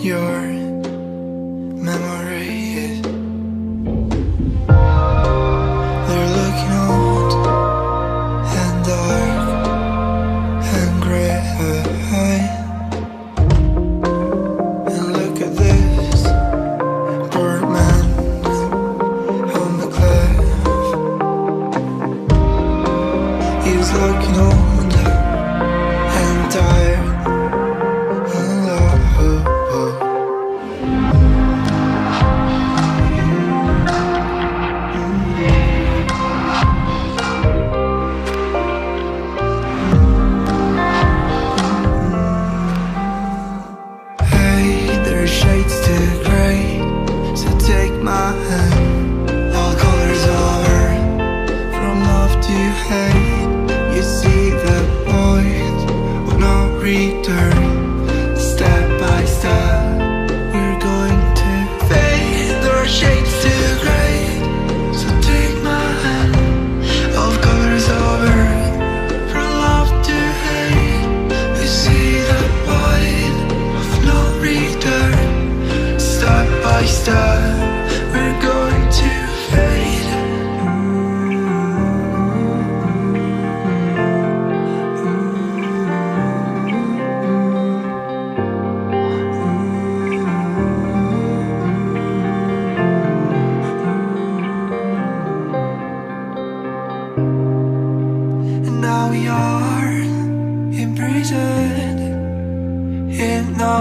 your memories. They're looking old and dark and grey. And look at this poor man on the cliff. He's looking old and tired and low. Hey, there's shades to grey, so take my hand. All colors over, from love to hate. You see the point of no return. Step by step, we're going to fade. There are shades to grey, so take my hand. All colors over, from love to hate. You see the point of no return. Step by step, we're going to fade. And now we are imprisoned in the